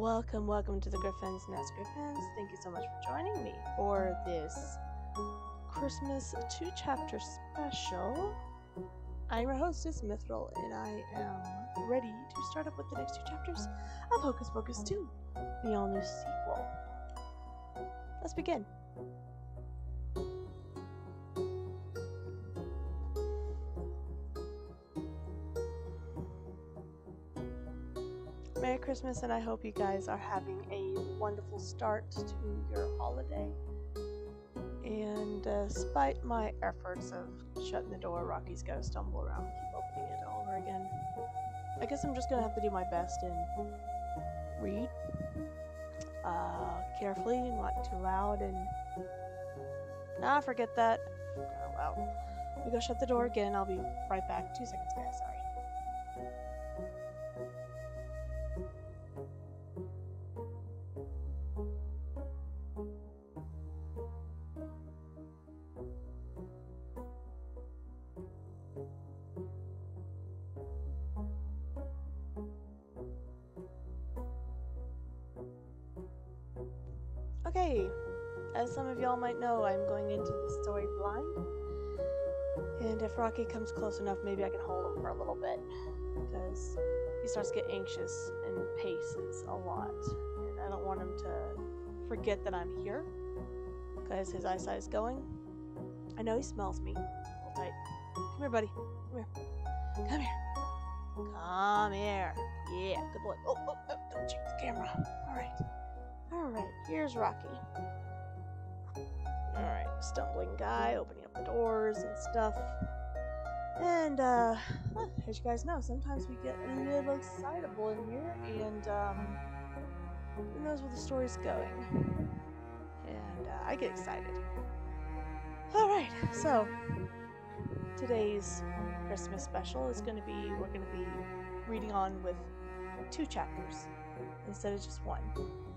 Welcome to the Griffin's Nest. Griffins, thank you so much for joining me for this Christmas 2-chapter special. I'm your hostess, Mithril, and I am ready to start up with the next 2 chapters of Hocus Pocus 2, the all-new sequel. Let's begin. Merry Christmas, and I hope you guys are having a wonderful start to your holiday. And despite my efforts of shutting the door, Rocky's got to stumble around and keep opening it all over again. I guess I'm just going to have to do my best and read carefully and not too loud. And nah, forget that. Oh, well, we go shut the door again. I'll be right back. 2 seconds, guys. Sorry. Okay, as some of y'all might know, I'm going into the story blind, and if Rocky comes close enough, maybe I can hold him for a little bit, because he starts to get anxious and paces a lot, and I don't want him to forget that I'm here, because his eyesight is going. I know he smells me. Hold tight. Come here, buddy. Come here. Come here. Come here. Yeah, good boy. Oh, don't check the camera. Alright, here's Rocky. Alright, stumbling guy, opening up the doors and stuff. And, as you guys know, sometimes we get a little excitable in here, and, who knows where the story's going. And, I get excited. Alright, so, today's Christmas special is we're gonna be reading on with 2 chapters instead of just 1.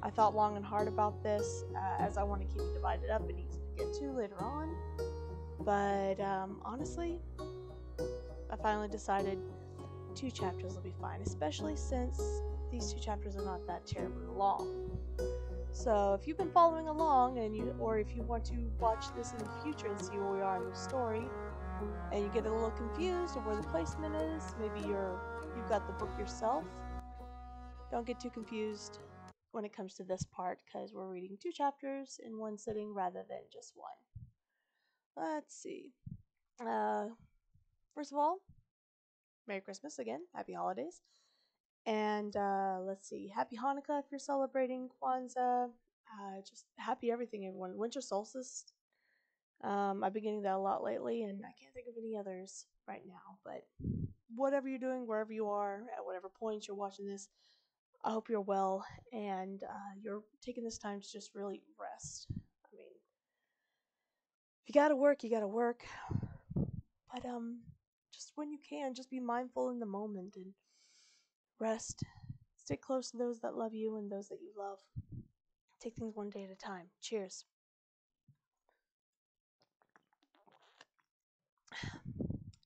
I thought long and hard about this, as I want to keep it divided up and easy to get to later on. But honestly, I finally decided 2 chapters will be fine, especially since these 2 chapters are not that terribly long. So if you've been following along, or if you want to watch this in the future and see where we are in the story, and you get a little confused of where the placement is, maybe you've got the book yourself, don't get too confused when it comes to this part, because we're reading 2 chapters in one sitting rather than just 1. Let's see. First of all, Merry Christmas again. Happy holidays. And let's see. Happy Hanukkah if you're celebrating Kwanzaa. Just happy everything, everyone. Winter solstice. I've been getting that a lot lately, and I can't think of any others right now. But whatever you're doing, wherever you are, at whatever point you're watching this, I hope you're well, and you're taking this time to just really rest. I mean, if you gotta work, you gotta work. But just when you can, just be mindful in the moment and rest. Stay close to those that love you and those that you love. Take things one day at a time. Cheers.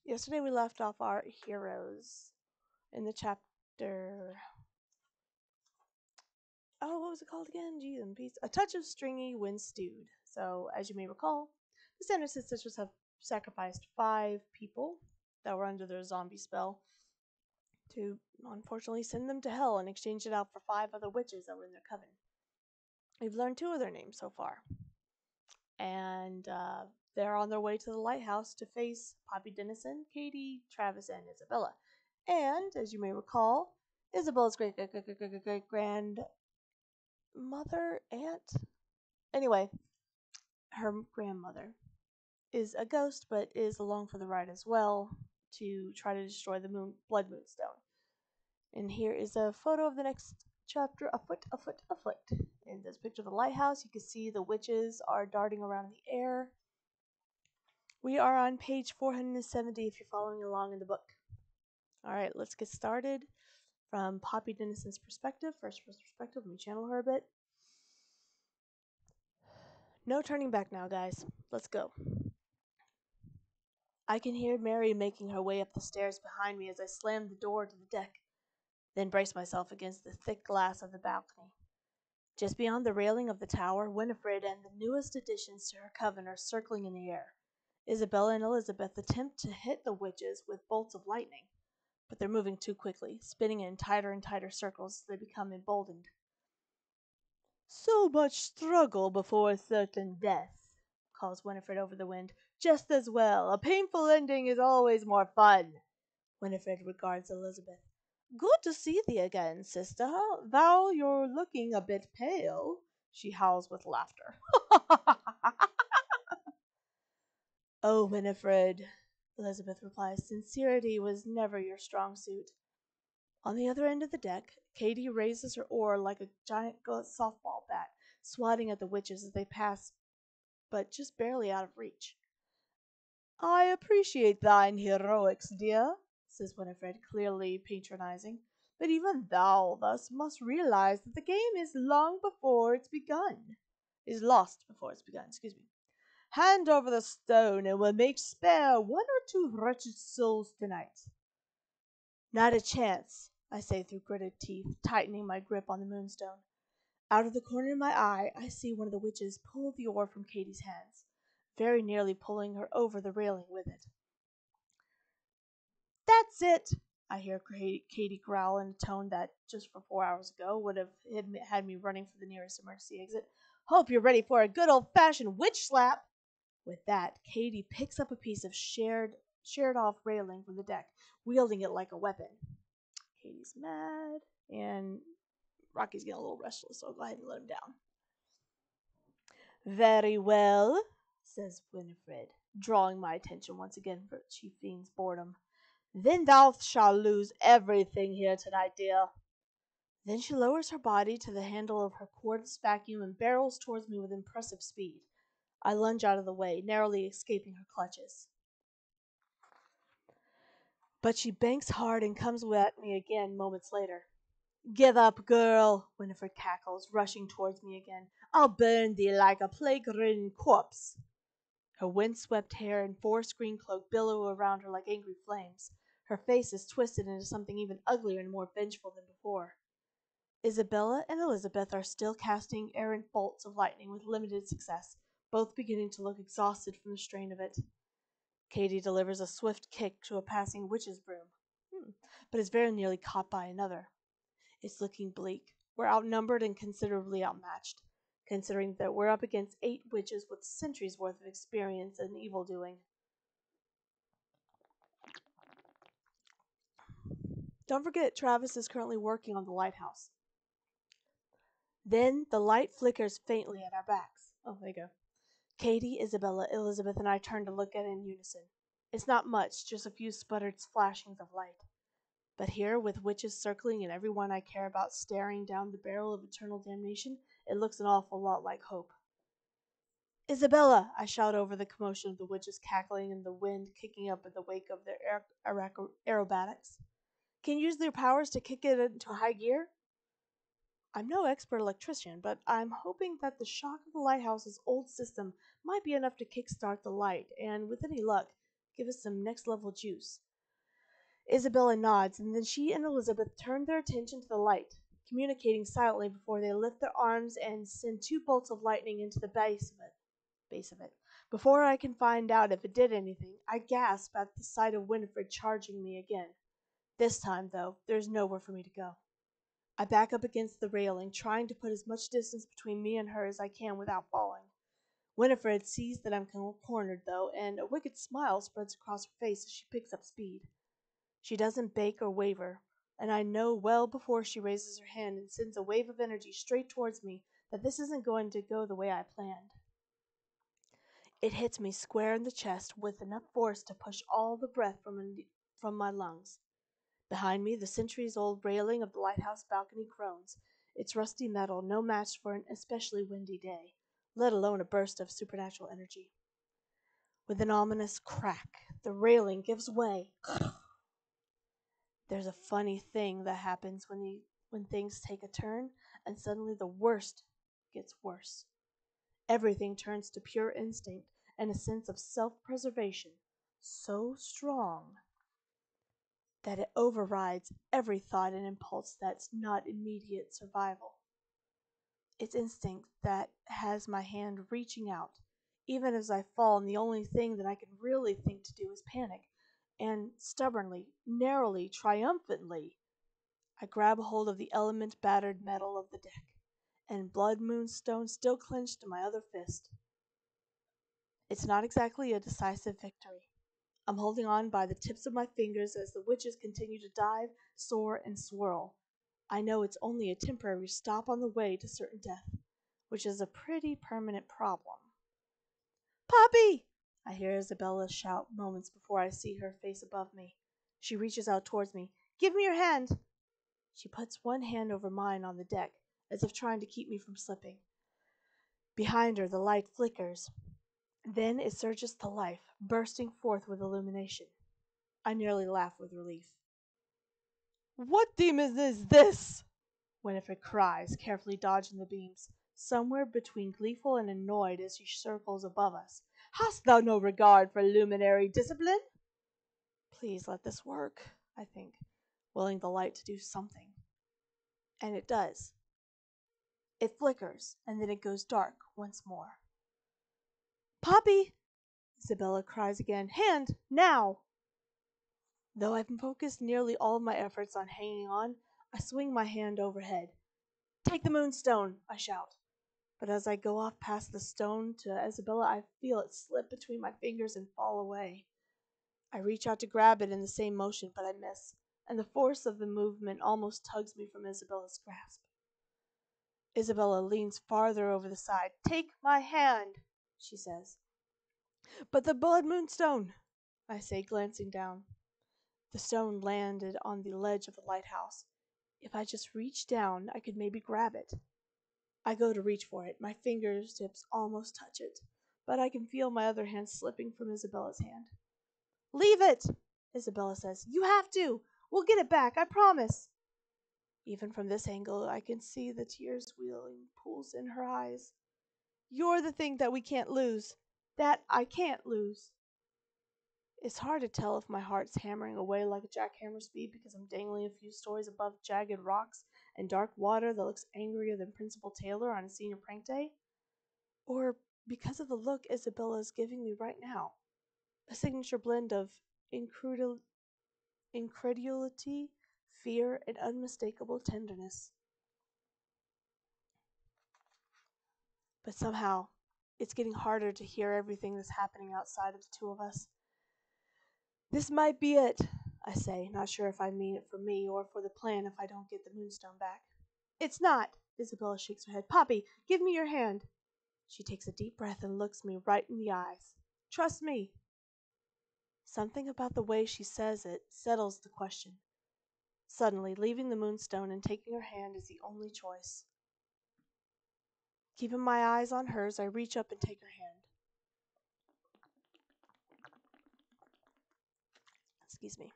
Yesterday we left off our heroes in the chapter... Oh, what was it called again? Jeez, and peace. A touch of stringy wind stewed. So, as you may recall, the Sanderson sisters have sacrificed 5 people that were under their zombie spell to, unfortunately, send them to hell and exchange it out for 5 other witches that were in their coven. We've learned 2 of their names so far. And they're on their way to the lighthouse to face Poppy Dennison, Katie, Travis, and Isabella. And, as you may recall, Isabella's great-great-great-great-great-grand aunt? Anyway, her grandmother is a ghost, but is along for the ride as well to try to destroy the Blood Moonstone. And here is a photo of the next chapter, Afoot. In this picture of the lighthouse, you can see the witches are darting around in the air. We are on page 470 if you're following along in the book. Alright, let's get started from Poppy Dennison's perspective. First perspective, let me channel her a bit. No turning back now, guys. Let's go. I can hear Mary making her way up the stairs behind me as I slam the door to the deck. then braced myself against the thick glass of the balcony. Just beyond the railing of the tower, Winifred and the newest additions to her coven are circling in the air. Isabella and Elizabeth attempt to hit the witches with bolts of lightning, but they're moving too quickly, spinning in tighter and tighter circles as they become emboldened. "So much struggle before a certain death," calls Winifred over the wind. "Just as well. A painful ending is always more fun." Winifred regards Elizabeth. "Good to see thee again, sister, though you're looking a bit pale," she howls with laughter. "Oh, Winifred," Elizabeth replies, "sincerity was never your strong suit." On the other end of the deck, Katie raises her oar like a giant softball bat, swatting at the witches as they pass, but just barely out of reach. "I appreciate thine heroics, dear," says Winifred, clearly patronizing, "but even thou thus must realize that the game is lost before it's begun. Hand over the stone, and we'll make spare one or two wretched souls tonight." "Not a chance," I say through gritted teeth, tightening my grip on the moonstone. Out of the corner of my eye I see one of the witches pull the oar from Katie's hands, very nearly pulling her over the railing with it. "That's it," I hear Katie growl in a tone that, just for 4 hours ago, would have had me running for the nearest emergency exit. "Hope you're ready for a good old-fashioned witch slap." With that, Katie picks up a piece of shared-off railing from the deck, wielding it like a weapon. Katie's mad, and Rocky's getting a little restless, so I'll go ahead and let him down. "Very well," says Winifred, drawing my attention once again, for she feigns boredom. "Then thou shalt lose everything here tonight, dear." Then she lowers her body to the handle of her cordless vacuum and barrels towards me with impressive speed. I lunge out of the way, narrowly escaping her clutches. But she banks hard and comes at me again moments later. "Give up, girl," Winifred cackles, rushing towards me again. "I'll burn thee like a plague-ridden corpse." Her wind-swept hair and forest green cloak billow around her like angry flames. Her face is twisted into something even uglier and more vengeful than before. Isabella and Elizabeth are still casting errant bolts of lightning with limited success, both beginning to look exhausted from the strain of it. Katie delivers a swift kick to a passing witch's broom, but is very nearly caught by another. It's looking bleak. We're outnumbered and considerably outmatched, considering that we're up against 8 witches with centuries' worth of experience in evil doing. Don't forget, Travis is currently working on the lighthouse. Then the light flickers faintly at our backs. Oh, there you go. Katie, Isabella, Elizabeth, and I turn to look at it in unison. It's not much, just a few sputtered flashings of light. But here, with witches circling and everyone I care about staring down the barrel of eternal damnation, it looks an awful lot like hope. "Isabella!" I shout over the commotion of the witches cackling and the wind kicking up in the wake of their aerobatics. "Can you use your powers to kick it into high gear?" I'm no expert electrician, but I'm hoping that the shock of the lighthouse's old system might be enough to kickstart the light, and with any luck, give us some next-level juice. Isabella nods, and then she and Elizabeth turn their attention to the light, communicating silently before they lift their arms and send 2 bolts of lightning into the base of it. Before I can find out if it did anything, I gasp at the sight of Winifred charging me again. This time, though, there's nowhere for me to go. I back up against the railing, trying to put as much distance between me and her as I can without falling. Winifred sees that I'm cornered, though, and a wicked smile spreads across her face as she picks up speed. She doesn't bake or waver, and I know well before she raises her hand and sends a wave of energy straight towards me that this isn't going to go the way I planned. It hits me square in the chest with enough force to push all the breath from my lungs. Behind me, the centuries-old railing of the lighthouse balcony groans, its rusty metal no match for an especially windy day, let alone a burst of supernatural energy. With an ominous crack, the railing gives way. There's a funny thing that happens when things take a turn, and suddenly the worst gets worse. Everything turns to pure instinct and a sense of self-preservation so strong that it overrides every thought and impulse that's not immediate survival. It's instinct that has my hand reaching out, even as I fall, and the only thing that I can really think to do is panic, and stubbornly, narrowly, triumphantly, I grab hold of the element-battered metal of the deck, and Blood Moonstone still clenched in my other fist. It's not exactly a decisive victory. I'm holding on by the tips of my fingers as the witches continue to dive, soar, and swirl. I know it's only a temporary stop on the way to certain death, which is a pretty permanent problem. Poppy! I hear Isabella shout moments before I see her face above me. She reaches out towards me. Give me your hand! She puts one hand over mine on the deck, as if trying to keep me from slipping. Behind her, the light flickers. Then it surges to life, bursting forth with illumination. I nearly laugh with relief. What demon is this? Winifred cries, carefully dodging the beams, somewhere between gleeful and annoyed as she circles above us. Hast thou no regard for luminary discipline? Please let this work, I think, willing the light to do something. And it does. It flickers, and then it goes dark once more. Poppy! Isabella cries again. Hand, now! Though I've focused nearly all of my efforts on hanging on, I swing my hand overhead. Take the moonstone, I shout. But as I go off past the stone to Isabella, I feel it slip between my fingers and fall away. I reach out to grab it in the same motion, but I miss, and the force of the movement almost tugs me from Isabella's grasp. Isabella leans farther over the side. Take my hand, she says. But the blood moonstone, I say, glancing down. The stone landed on the ledge of the lighthouse. If I just reached down, I could maybe grab it. I go to reach for it. My fingertips almost touch it, but I can feel my other hand slipping from Isabella's hand. Leave it, Isabella says. You have to. We'll get it back, I promise. Even from this angle, I can see the tears wheeling pools in her eyes. You're the thing that we can't lose. That I can't lose. It's hard to tell if my heart's hammering away like a jackhammer speed because I'm dangling a few stories above jagged rocks and dark water that looks angrier than Principal Taylor on a senior prank day, or because of the look Isabella is giving me right now. A signature blend of incredulity, fear, and unmistakable tenderness. But somehow, it's getting harder to hear everything that's happening outside of the two of us. This might be it, I say, not sure if I mean it for me or for the plan if I don't get the moonstone back. It's not, Isabella shakes her head. Poppy, give me your hand. She takes a deep breath and looks me right in the eyes. Trust me. Something about the way she says it settles the question. Suddenly, leaving the moonstone and taking her hand is the only choice. Keeping my eyes on hers, I reach up and take her hand. Excuse me.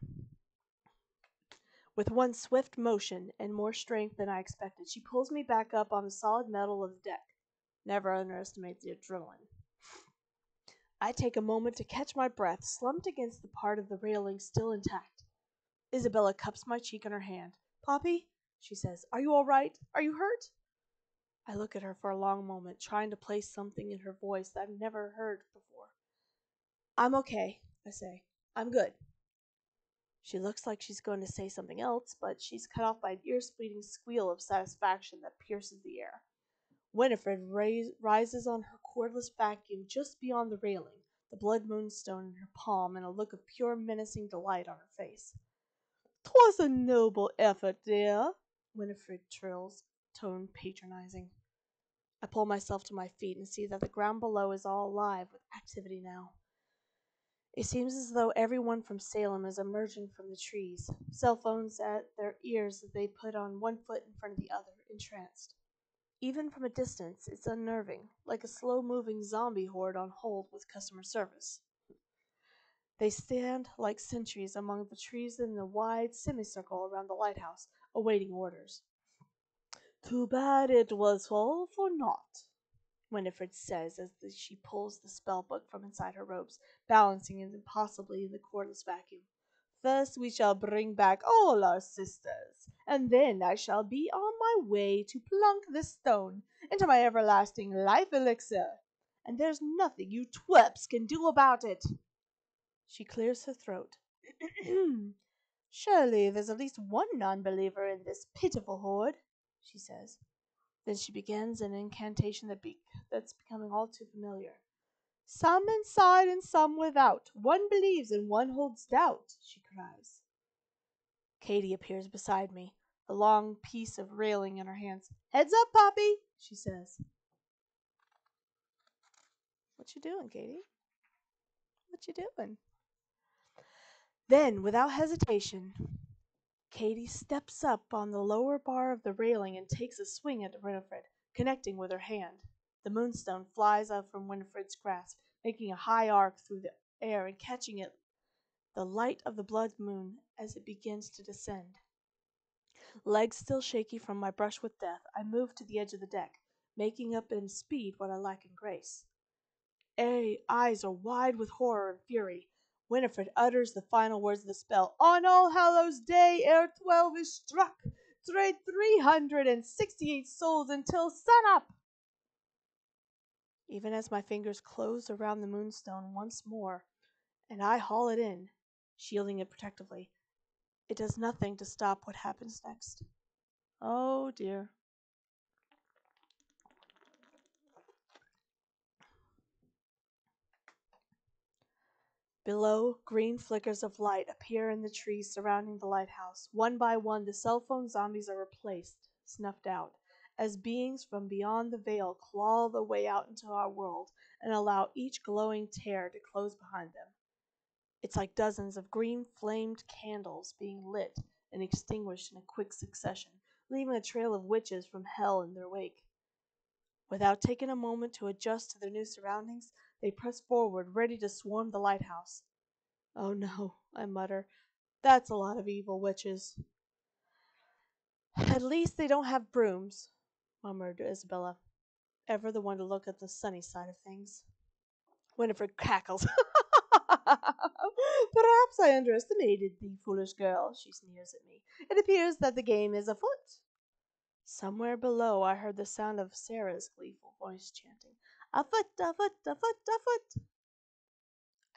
With one swift motion and more strength than I expected, she pulls me back up on the solid metal of the deck. Never underestimate the adrenaline. I take a moment to catch my breath, slumped against the part of the railing still intact. Isabella cups my cheek in her hand. Poppy, she says, are you all right? Are you hurt? I look at her for a long moment, trying to place something in her voice that I've never heard before. I'm okay, I say. I'm good. She looks like she's going to say something else, but she's cut off by an ear-splitting squeal of satisfaction that pierces the air. Winifred rises on her cordless vacuum just beyond the railing, the blood moonstone in her palm and a look of pure menacing delight on her face. "'Twas a noble effort, dear," Winifred trills, tone patronizing. I pull myself to my feet and see that the ground below is all alive with activity now. It seems as though everyone from Salem is emerging from the trees, cell phones at their ears as they put on one foot in front of the other, entranced. Even from a distance, it's unnerving, like a slow-moving zombie horde on hold with customer service. They stand like sentries among the trees in the wide semicircle around the lighthouse, awaiting orders. "Too bad it was all for naught," Winifred says as she pulls the spell book from inside her robes, balancing it impossibly in the cordless vacuum. First we shall bring back all our sisters, and then I shall be on my way to plunk this stone into my everlasting life elixir, and there's nothing you twerps can do about it." She clears her throat. "Surely there's at least one non-believer in this pitiful horde," she says. Then she begins an incantation that's becoming all too familiar. "Some inside and some without. One believes and one holds doubt," she cries. Katie appears beside me, a long piece of railing in her hands. "Heads up, Poppy," she says. "What you doing, Katie? What you doing?" Then, without hesitation, Katie steps up on the lower bar of the railing and takes a swing at Winifred, connecting with her hand. The moonstone flies out from Winifred's grasp, making a high arc through the air and catching it the light of the blood moon as it begins to descend. Legs still shaky from my brush with death, I move to the edge of the deck, making up in speed what I lack in grace. Eyes are wide with horror and fury. Winifred utters the final words of the spell. "On All Hallows Day, ere 12 is struck, trade 368 souls until sun-up." Even as my fingers close around the moonstone once more, and I haul it in, shielding it protectively, it does nothing to stop what happens next. Oh dear. Below, green flickers of light appear in the trees surrounding the lighthouse. One by one, the cell phone zombies are replaced, snuffed out, as beings from beyond the veil claw their way out into our world and allow each glowing tear to close behind them. It's like dozens of green-flamed candles being lit and extinguished in a quick succession, leaving a trail of witches from hell in their wake. Without taking a moment to adjust to their new surroundings, they press forward, ready to swarm the lighthouse. "Oh no," I mutter. "That's a lot of evil witches." "At least they don't have brooms," murmured Isabella, ever the one to look at the sunny side of things. Winifred cackles. "Perhaps I underestimated the foolish girl," she sneers at me. "It appears that the game is afoot." Somewhere below I heard the sound of Sarah's gleeful voice chanting, "Afoot, afoot, afoot, afoot."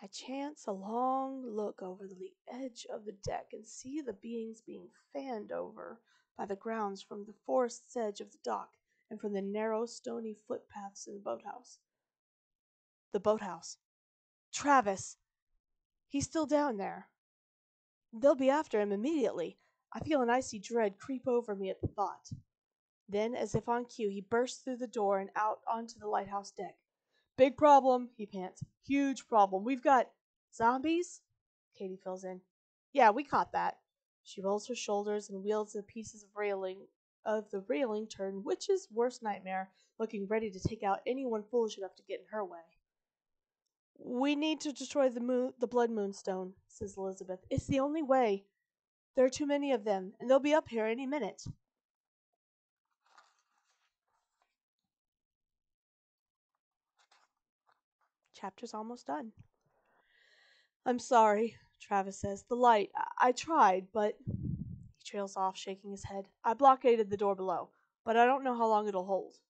I chance a long look over the edge of the deck and see the beings being fanned over by the grounds from the forest's edge of the dock and from the narrow stony footpaths in the boathouse. The boathouse. Travis! He's still down there. They'll be after him immediately. I feel an icy dread creep over me at the thought. Then, as if on cue, he bursts through the door and out onto the lighthouse deck. "Big problem," he pants. "Huge problem. We've got—" "Zombies?" Katie fills in. "Yeah, we caught that." She rolls her shoulders and wields the pieces of the railing turned witch's worst nightmare, looking ready to take out anyone foolish enough to get in her way. "We need to destroy the blood moonstone," says Elizabeth. "It's the only way. There are too many of them, and they'll be up here any minute." Chapter's almost done. "I'm sorry," Travis says. "The light. I tried, but—" He trails off, shaking his head. "I blockaded the door below, but I don't know how long it'll hold."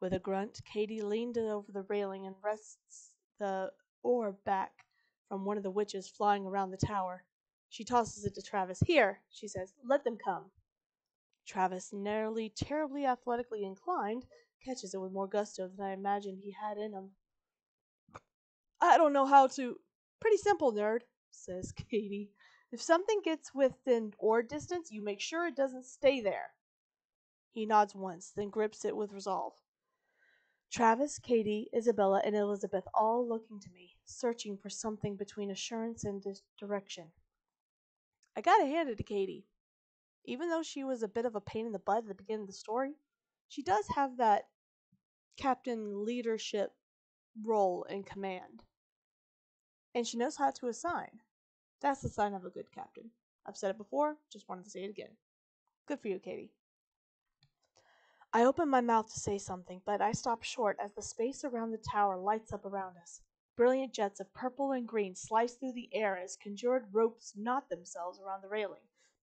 With a grunt, Katie leaned over the railing and wrests the orb back from one of the witches flying around the tower. She tosses it to Travis. "Here," she says. "Let them come." Travis, narrowly, terribly athletically inclined, catches it with more gusto than I imagined he had in him. "I don't know how to—" "Pretty simple, nerd," says Katie. "If something gets within orb distance, you make sure it doesn't stay there." He nods once, then grips it with resolve. Travis, Katie, Isabella, and Elizabeth all looking to me, searching for something between assurance and direction. I gotta hand it to Katie. Even though she was a bit of a pain in the butt at the beginning of the story, she does have that captain leadership role and command. And she knows how to assign. That's the sign of a good captain. I've said it before, just wanted to say it again. Good for you, Katie. I open my mouth to say something, but I stop short as the space around the tower lights up around us. Brilliant jets of purple and green slice through the air as conjured ropes knot themselves around the railing,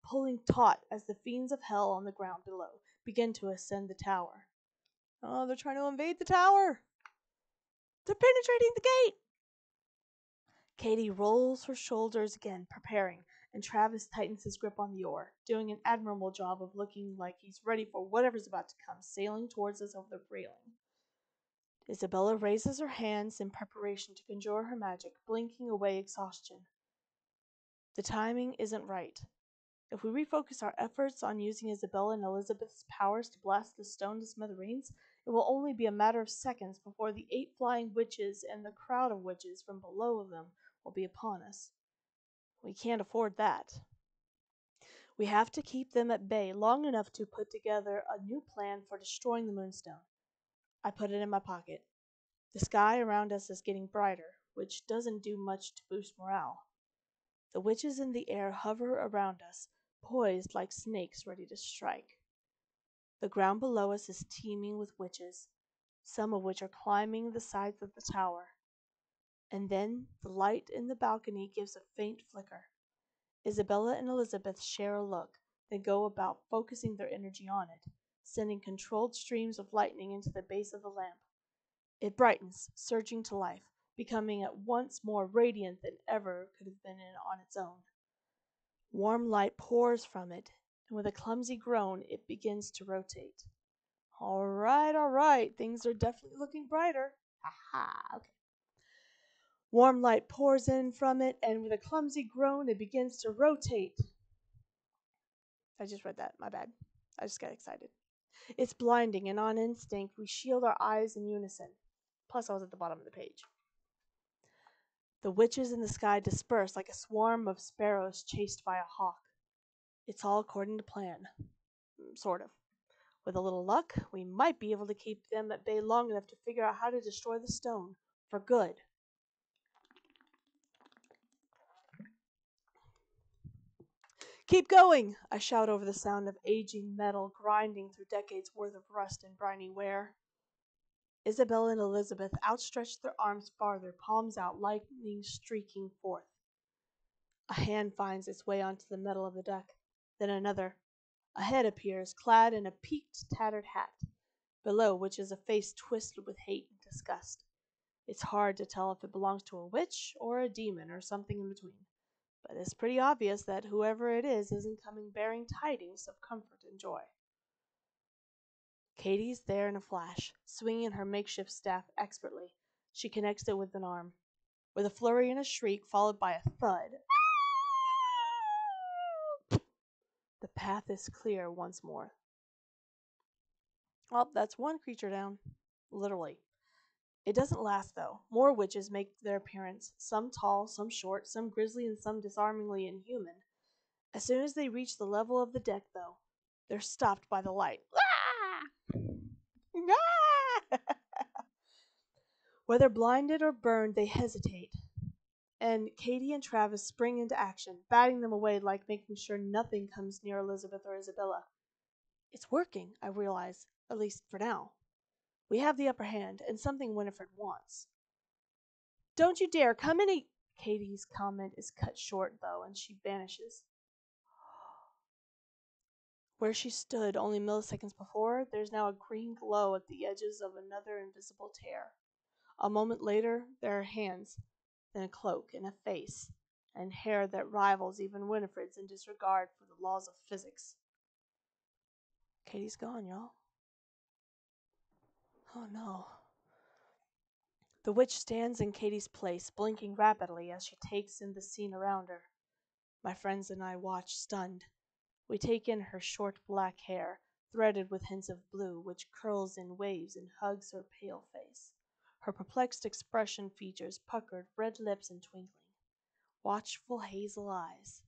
pulling taut as the fiends of hell on the ground below begin to ascend the tower. Oh, they're trying to invade the tower! They're penetrating the gate! Katie rolls her shoulders again, preparing, and Travis tightens his grip on the oar, doing an admirable job of looking like he's ready for whatever's about to come, sailing towards us over the railing. Isabella raises her hands in preparation to conjure her magic, blinking away exhaustion. The timing isn't right. If we refocus our efforts on using Isabella and Elizabeth's powers to blast the stone to smithereens, it will only be a matter of seconds before the 8 flying witches and the crowd of witches from below them will be upon us. We can't afford that. We have to keep them at bay long enough to put together a new plan for destroying the moonstone. I put it in my pocket. The sky around us is getting brighter, which doesn't do much to boost morale. The witches in the air hover around us, poised like snakes ready to strike. The ground below us is teeming with witches, some of which are climbing the sides of the tower. And then the light in the balcony gives a faint flicker. Isabella and Elizabeth share a look, then go about focusing their energy on it, sending controlled streams of lightning into the base of the lamp. It brightens, surging to life, becoming at once more radiant than ever could have been on its own. Warm light pours from it, and with a clumsy groan it begins to rotate. All right, things are definitely looking brighter. Aha, okay. Warm light pours in from it, and with a clumsy groan it begins to rotate. I just read that, my bad. I just got excited. It's blinding, and on instinct we shield our eyes in unison. Plus I was at the bottom of the page. The witches in the sky disperse like a swarm of sparrows chased by a hawk. It's all according to plan. Sort of. With a little luck, we might be able to keep them at bay long enough to figure out how to destroy the stone. For good. Keep going! I shout over the sound of aging metal grinding through decades worth of rust and briny wear. Isabella and Elizabeth outstretch their arms farther, palms out, lightning streaking forth. A hand finds its way onto the metal of the deck. Then another. A head appears, clad in a peaked, tattered hat, below which is a face twisted with hate and disgust. It's hard to tell if it belongs to a witch or a demon or something in between, but it's pretty obvious that whoever it is isn't coming bearing tidings of comfort and joy. Katie's there in a flash, swinging her makeshift staff expertly. She connects it with an arm. With a flurry and a shriek, followed by a thud, the path is clear once more. Well, that's one creature down. Literally. It doesn't last, though. More witches make their appearance, some tall, some short, some grisly, and some disarmingly inhuman. As soon as they reach the level of the deck, though, they're stopped by the light. Whether blinded or burned, they hesitate. And Katie and Travis spring into action, batting them away like making sure nothing comes near Elizabeth or Isabella. It's working, I realize, at least for now. We have the upper hand, and something Winifred wants. Don't you dare come in! Katie's comment is cut short, though, and she vanishes. Where she stood only milliseconds before, there's now a green glow at the edges of another invisible tear. A moment later, there are hands, then a cloak and a face, and hair that rivals even Winifred's in disregard for the laws of physics. Katie's gone, y'all. Oh no. The witch stands in Katie's place, blinking rapidly as she takes in the scene around her. My friends and I watch, stunned. We take in her short black hair, threaded with hints of blue, which curls in waves and hugs her pale face. Her perplexed expression features puckered red lips and twinkling, watchful hazel eyes.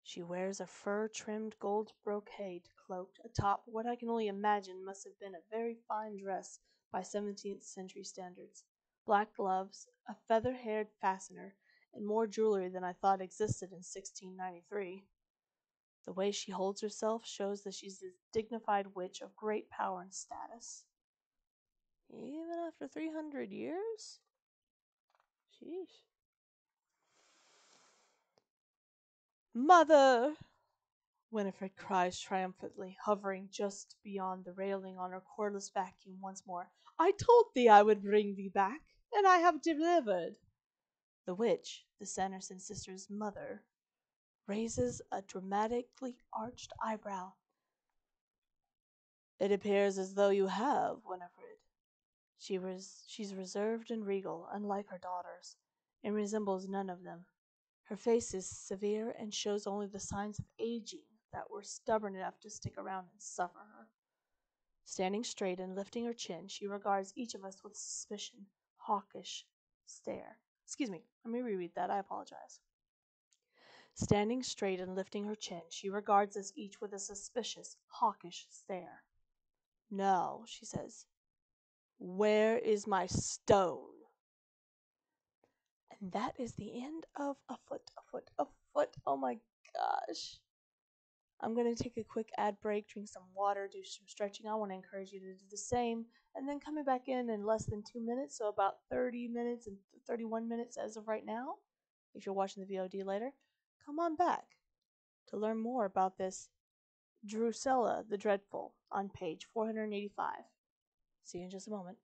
She wears a fur-trimmed gold brocade cloak atop what I can only imagine must have been a very fine dress by 17th century standards. Black gloves, a feather-haired fastener, and more jewelry than I thought existed in 1693. The way she holds herself shows that she's a dignified witch of great power and status. Even after 300 years? Sheesh. Mother! Winifred cries triumphantly, hovering just beyond the railing on her cordless vacuum once more. I told thee I would bring thee back, and I have delivered. The witch, the Sanderson sisters' mother, raises a dramatically arched eyebrow. It appears as though you have, Winifred. She's reserved and regal, unlike her daughters, and resembles none of them. Her face is severe and shows only the signs of aging that were stubborn enough to stick around and suffer her. Standing straight and lifting her chin, she regards each of us with suspicion, hawkish stare. Excuse me, let me reread that. I apologize. Standing straight and lifting her chin, she regards us each with a suspicious, hawkish stare. No, she says. Where is my stone? And that is the end of Afoot. Oh my gosh. I'm going to take a quick ad break, drink some water, do some stretching. I want to encourage you to do the same. And then coming back in less than 2 minutes, so about 30 minutes and 31 minutes as of right now, if you're watching the VOD later, come on back to learn more about this Drusella the Dreadful on page 485. See you in just a moment.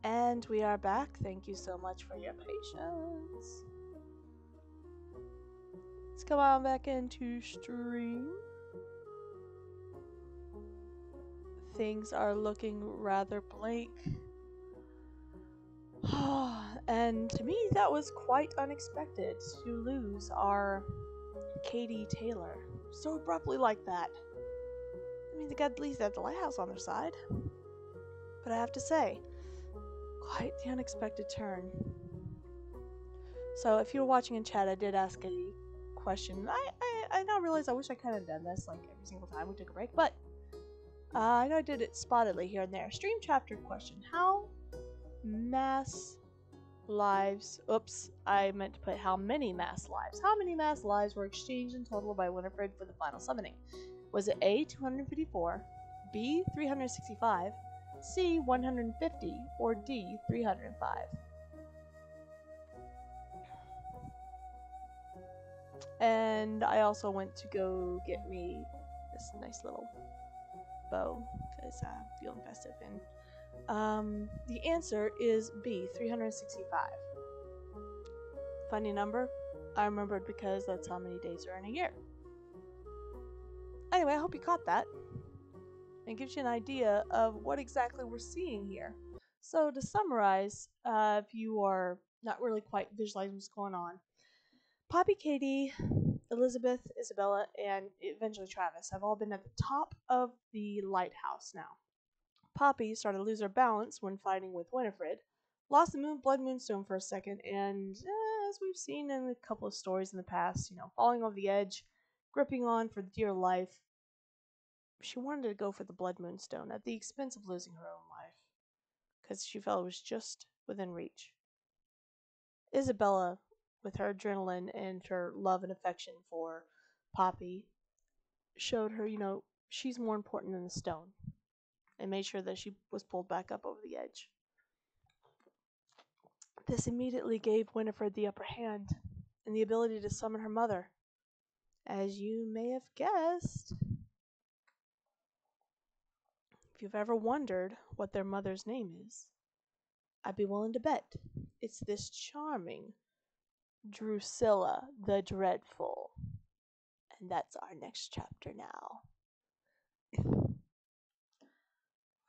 And we are back. Thank you so much for your patience. It's come on back into stream. Things are looking rather bleak. And to me, that was quite unexpected to lose our Katie Taylor so abruptly like that. I mean, they got at least had the lighthouse on their side. But I have to say, quite the unexpected turn. So if you were watching in chat, I did ask a question. I now realize I wish I kind of done this like every single time we took a break, but I know I did it spottedly here and there. Stream chapter question: how mass lives? Oops, I meant to put how many mass lives. How many mass lives were exchanged in total by Winifred for the final summoning? Was it A, 254, B, 365, C, 150, or D, 305? And I also went to go get me this nice little bow because I'm feeling festive. And the answer is B, 365. Funny number? I remembered because that's how many days are in a year. Anyway, I hope you caught that. And gives you an idea of what exactly we're seeing here. So to summarize, if you are not really quite visualizing what's going on, Poppy, Katie, Elizabeth, Isabella, and eventually Travis have all been at the top of the lighthouse now. Poppy started to lose her balance when fighting with Winifred, lost the Blood Moonstone for a second, and as we've seen in a couple of stories in the past, falling over the edge, gripping on for dear life, she wanted to go for the Blood Moonstone at the expense of losing her own life, because she felt it was just within reach. Isabella, with her adrenaline and her love and affection for Poppy, showed her, she's more important than the stone, and made sure that she was pulled back up over the edge. This immediately gave Winifred the upper hand and the ability to summon her mother. As you may have guessed, if you've ever wondered what their mother's name is, I'd be willing to bet it's this charming Drusella the Dreadful. And that's our next chapter now. I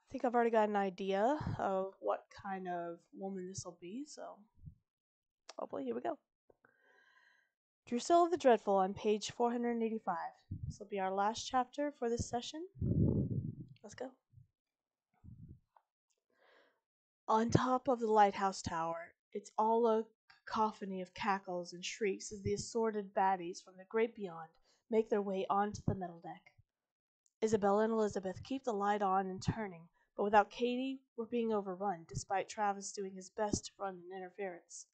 think I've already got an idea of what kind of woman this will be, so hopefully here we go. Drusella the Dreadful on page 485. This will be our last chapter for this session. Let's go. On top of the lighthouse tower, it's all a cacophony of cackles and shrieks as the assorted baddies from the great beyond make their way onto the metal deck. Isabella and Elizabeth keep the light on and turning, but without Katie, we're being overrun, despite Travis doing his best to run an interference.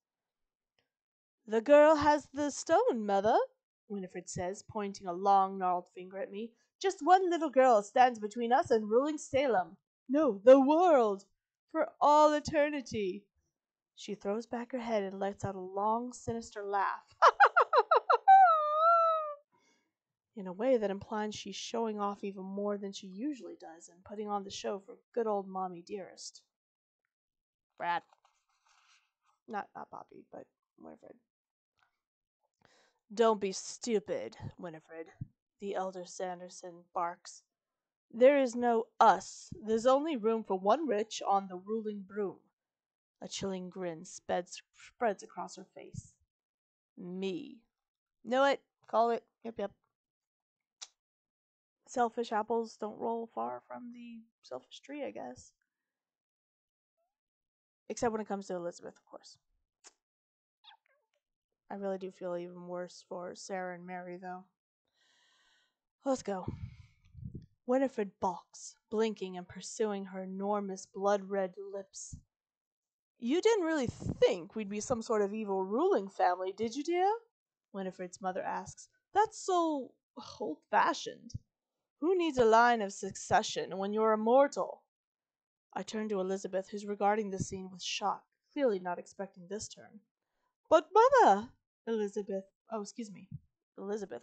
"The girl has the stone, Mother," Winifred says, pointing a long, gnarled finger at me. "Just one little girl stands between us and ruling Salem. No, the world! For all eternity." She throws back her head and lets out a long, sinister laugh. In a way that implies she's showing off even more than she usually does and putting on the show for good old Mommy Dearest. Brad. Not Poppy, but Winifred. "Don't be stupid, Winifred," the elder Sanderson barks. "There is no us. There's only room for one witch on the ruling broom." A chilling grin spreads across her face. "Me." "Know it. Call it. Yep. Selfish apples don't roll far from the selfish tree, I guess. Except when it comes to Elizabeth, of course. I really do feel even worse for Sarah and Mary, though. Let's go. Winifred balks, blinking and pursuing her enormous blood-red lips. "You didn't really think we'd be some sort of evil ruling family, did you, dear?" Winifred's mother asks. "That's so old-fashioned. Who needs a line of succession when you're immortal?" I turn to Elizabeth, who's regarding the scene with shock, clearly not expecting this turn. "But, Mother!" Elizabeth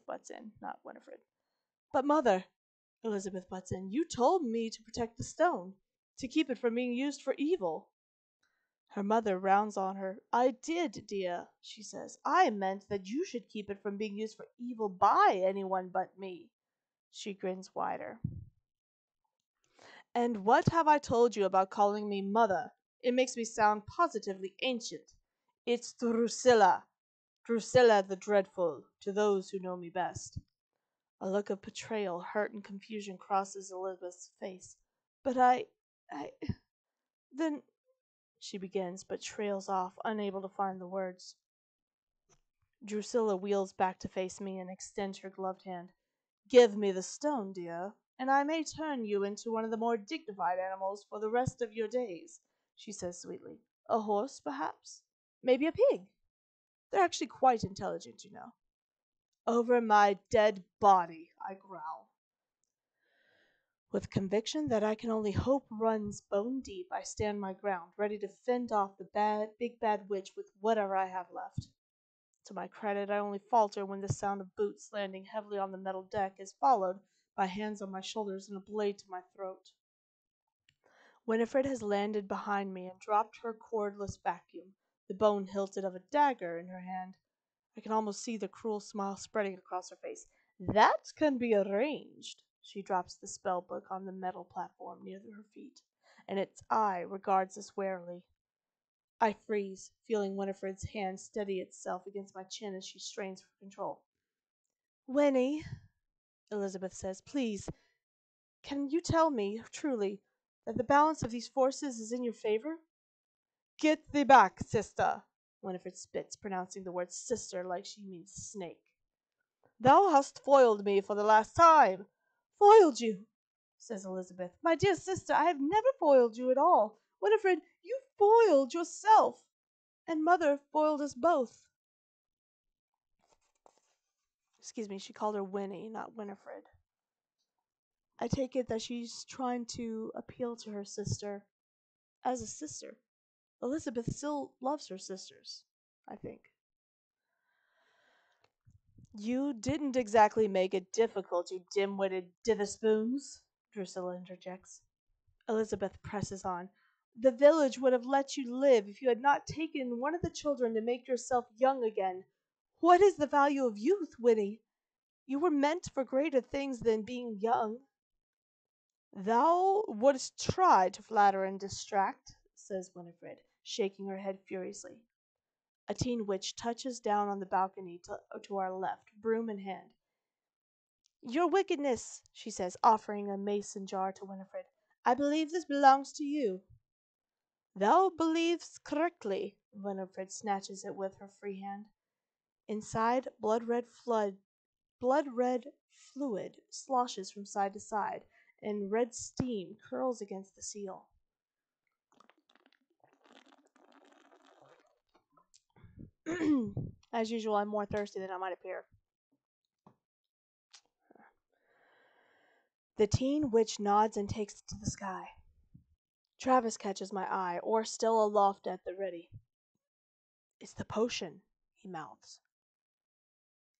butts in, not Winifred. "But, Mother," Elizabeth butts in, "you told me to protect the stone, to keep it from being used for evil." Her mother rounds on her. I did, dear, she says. I meant that you should keep it from being used for evil by anyone but me. She grins wider. And what have I told you about calling me mother? It makes me sound positively ancient. It's Drusella. Drusella the Dreadful, to those who know me best. A look of betrayal, hurt, and confusion crosses Elizabeth's face. But then, she begins, but trails off, unable to find the words. Drusilla wheels back to face me and extends her gloved hand. Give me the stone, dear, and I may turn you into one of the more dignified animals for the rest of your days, she says sweetly. A horse, perhaps? Maybe a pig. They're actually quite intelligent, you know. Over my dead body, I growl. With conviction that I can only hope runs bone deep, I stand my ground, ready to fend off the big bad witch with whatever I have left. To my credit, I only falter when the sound of boots landing heavily on the metal deck is followed by hands on my shoulders and a blade to my throat. Winifred has landed behind me and dropped her cordless vacuum, the bone hilted of a dagger in her hand. I can almost see the cruel smile spreading across her face. That can be arranged. She drops the spell book on the metal platform near her feet, and its eye regards us warily. I freeze, feeling Winifred's hand steady itself against my chin as she strains for control. Winnie, Elizabeth says, please, can you tell me, truly, that the balance of these forces is in your favor? Get thee back, sister, Winifred spits, pronouncing the word sister like she means snake. Thou hast foiled me for the last time. Foiled you, says Elizabeth. My dear sister, I have never foiled you at all. Winifred, you foiled yourself. And Mother foiled us both. Excuse me, she called her Winnie, not Winifred. I take it that she's trying to appeal to her sister as a sister. Elizabeth still loves her sisters, I think. You didn't exactly make it difficult, you dim-witted ditherspoons, Drusilla interjects. Elizabeth presses on. The village would have let you live if you had not taken one of the children to make yourself young again. What is the value of youth, Winnie? You were meant for greater things than being young. Thou wouldst try to flatter and distract, says Winifred, shaking her head furiously. A teen witch touches down on the balcony to our left, broom in hand. Your wickedness, she says, offering a mason jar to Winifred. I believe this belongs to you. Thou believest correctly, Winifred snatches it with her free hand. Inside, blood-red fluid sloshes from side to side, and red steam curls against the seal. As usual, I'm more thirsty than I might appear. The teen witch nods and takes it to the sky. Travis catches my eye, or still aloft at the ready. It's the potion, he mouths.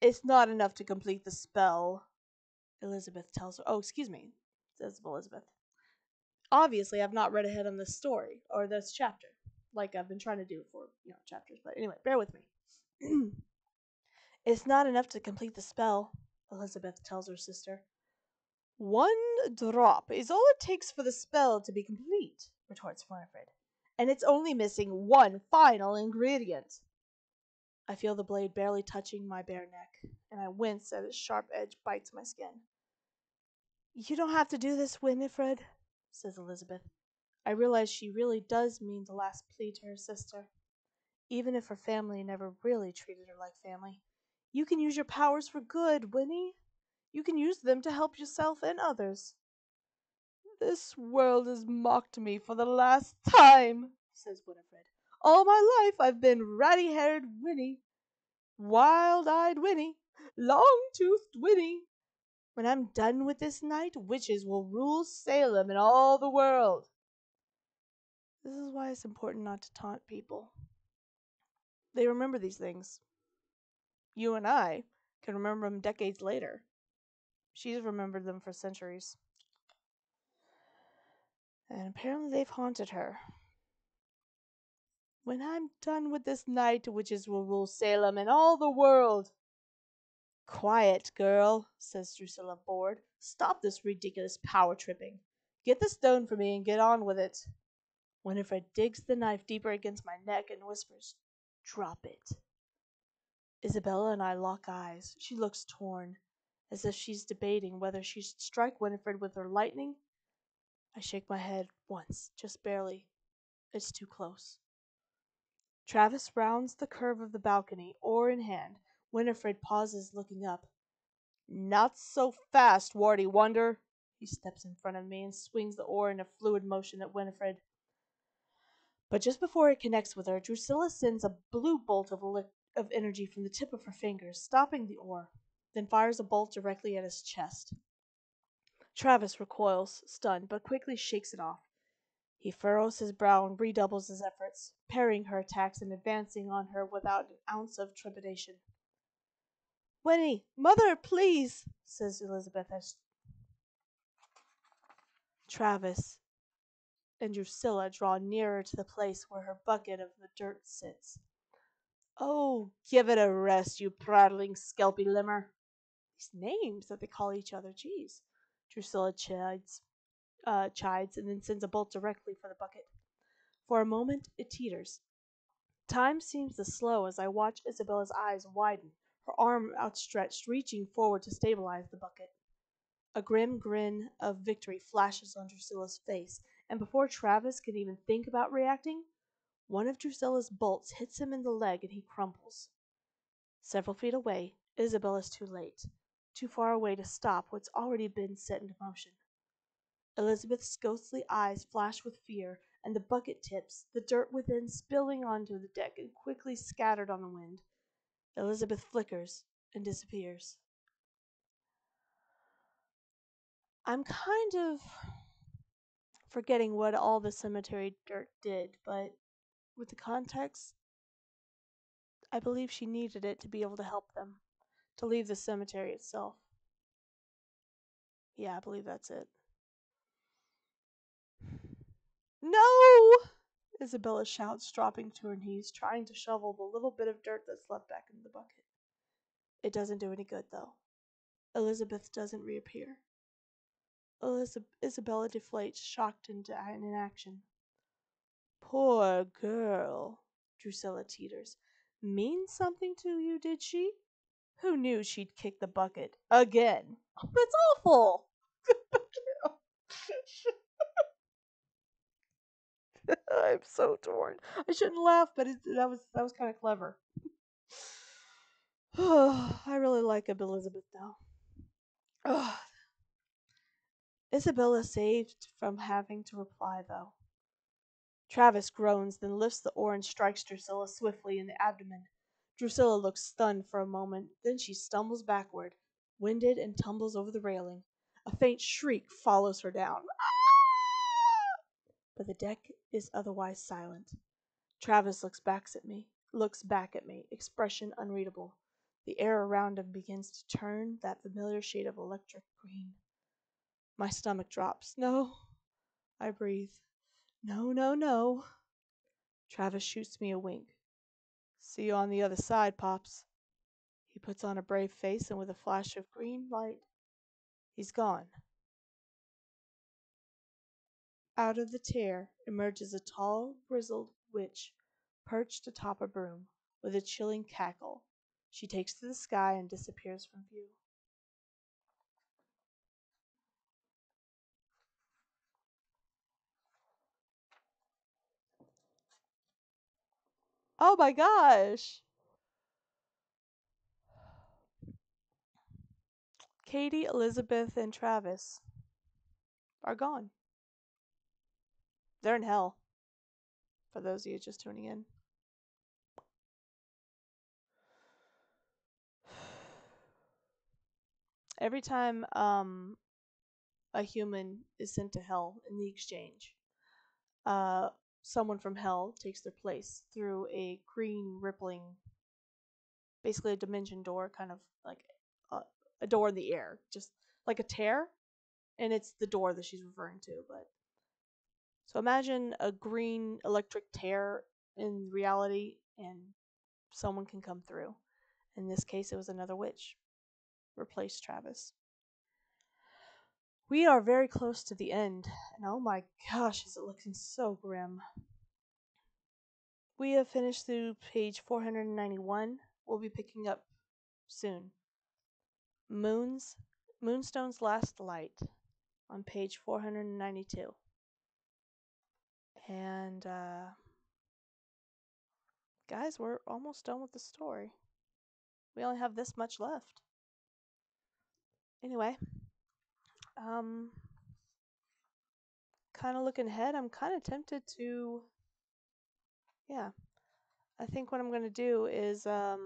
It's not enough to complete the spell, Elizabeth tells her. Oh, excuse me, says Elizabeth. Obviously, I've not read ahead on this story, or this chapter, like I've been trying to do for, chapters. But anyway, bear with me. It's not enough to complete the spell, Elizabeth tells her sister. One drop is all it takes for the spell to be complete, retorts Winifred. And it's only missing one final ingredient. I feel the blade barely touching my bare neck, and I wince as its sharp edge bites my skin. You don't have to do this, Winifred, says Elizabeth. I realize she really does mean the last plea to her sister, even if her family never really treated her like family. You can use your powers for good, Winnie. You can use them to help yourself and others. This world has mocked me for the last time, says Winifred. All my life I've been ratty-haired Winnie, wild-eyed Winnie, long-toothed Winnie. When I'm done with this night, witches will rule Salem and all the world. This is why it's important not to taunt people. They remember these things. You and I can remember them decades later. She's remembered them for centuries. And apparently they've haunted her. When I'm done with this night, witches will rule Salem and all the world. Quiet, girl, says Drusilla, bored. Stop this ridiculous power tripping. Get the stone for me and get on with it. Winifred digs the knife deeper against my neck and whispers, Drop it. Isabella and I lock eyes. She looks torn, as if she's debating whether she should strike Winifred with her lightning. I shake my head once, just barely. It's too close. Travis rounds the curve of the balcony, oar in hand. Winifred pauses, looking up. Not so fast, warty wonder. He steps in front of me and swings the oar in a fluid motion at Winifred. But just before it connects with her, Drusilla sends a blue bolt of energy from the tip of her fingers, stopping the oar, then fires a bolt directly at his chest. Travis recoils, stunned, but quickly shakes it off. He furrows his brow and redoubles his efforts, parrying her attacks and advancing on her without an ounce of trepidation. Winnie, mother, please, says Elizabeth as Travis and Drusilla draw nearer to the place where her bucket of the dirt sits. Oh, give it a rest, you prattling, skelpy limmer. These names that they call each other, jeez. Drusilla chides and then sends a bolt directly for the bucket. For a moment, it teeters. Time seems to slow as I watch Isabella's eyes widen, her arm outstretched, reaching forward to stabilize the bucket. A grim grin of victory flashes on Drusilla's face, and before Travis can even think about reacting, one of Drusilla's bolts hits him in the leg and he crumples. Several feet away, Isabella's too late, too far away to stop what's already been set into motion. Elizabeth's ghostly eyes flash with fear, and the bucket tips, the dirt within spilling onto the deck and quickly scattered on the wind. Elizabeth flickers and disappears. I'm kind of forgetting what all the cemetery dirt did, but with the context, I believe she needed it to be able to help them, to leave the cemetery itself. Yeah, I believe that's it. No! Isabella shouts, dropping to her knees, trying to shovel the little bit of dirt that's left back in the bucket. It doesn't do any good, though. Elizabeth doesn't reappear. Isabella deflates, shocked into inaction. Poor girl, Drusilla teeters. Mean something to you, did she? Who knew she'd kick the bucket again? Oh, that's awful! I'm so torn. I shouldn't laugh, but that was kind of clever. I really like Elizabeth though. Ugh. Isabella saved from having to reply though. Travis groans, then lifts the oar and strikes Drusilla swiftly in the abdomen. Drusilla looks stunned for a moment, then she stumbles backward, winded, and tumbles over the railing. A faint shriek follows her down. But the deck is otherwise silent. Travis looks back at me, expression unreadable. The air around him begins to turn that familiar shade of electric green. My stomach drops. No, I breathe. No, no, no. Travis shoots me a wink. See you on the other side, Pops. He puts on a brave face, and with a flash of green light, he's gone. Out of the tear emerges a tall, grizzled witch, perched atop a broom, with a chilling cackle. She takes to the sky and disappears from view. Oh my gosh! Katie, Elizabeth, and Travis are gone. They're in hell, for those of you just tuning in. Every time a human is sent to hell in the exchange, uh, someone from hell takes their place through a green rippling, basically a dimension door, kind of like a, a door in the air, just like a tear, and it's the door that she's referring to. But so imagine a green electric tear in reality and someone can come through. In this case, it was another witch. Replace Travis. We are very close to the end, and oh my gosh, is it looking so grim. We have finished through page 491. We'll be picking up soon. Moonstone's Last Light on page 492. And, guys, we're almost done with the story. We only have this much left. Anyway, kind of looking ahead, I'm kind of tempted to, yeah, I think what I'm going to do is, the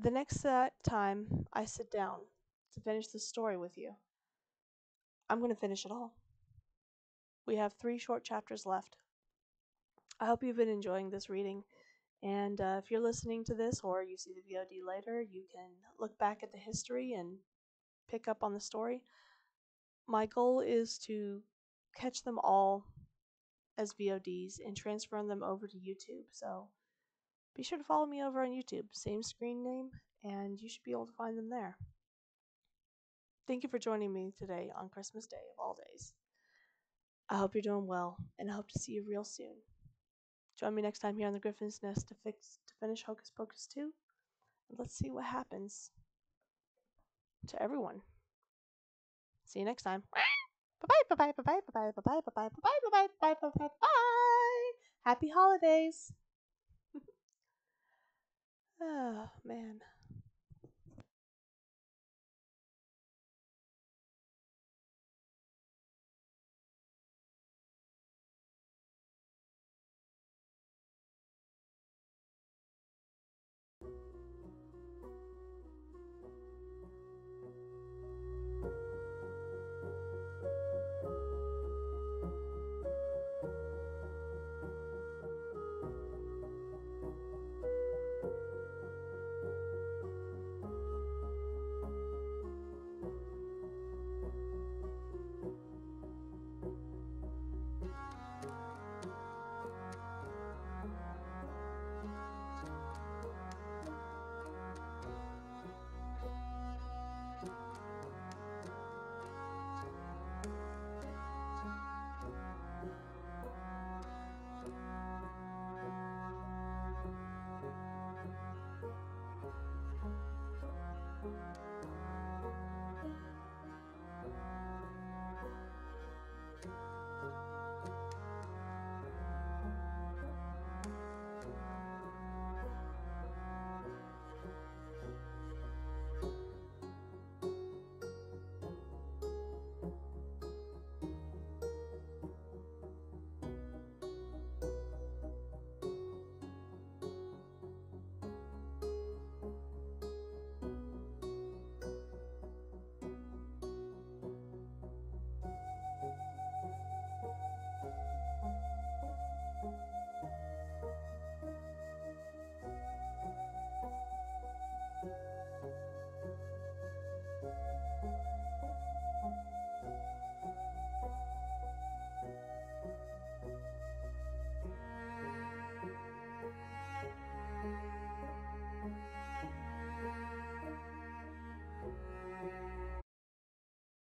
next time I sit down to finish the story with you, I'm going to finish it all. We have 3 short chapters left. I hope you've been enjoying this reading, and if you're listening to this or you see the VOD later, you can look back at the history and pick up on the story. My goal is to catch them all as VODs and transfer them over to YouTube, so be sure to follow me over on YouTube, same screen name, and you should be able to find them there. Thank you for joining me today on Christmas Day of all days. I hope you're doing well, and I hope to see you real soon. Join me next time here on the Griffin's Nest to finish Hocus Pocus 2. And let's see what happens to everyone. See you next time. Bye bye bye bye bye bye bye bye bye bye bye bye bye bye bye. Happy holidays. Oh man.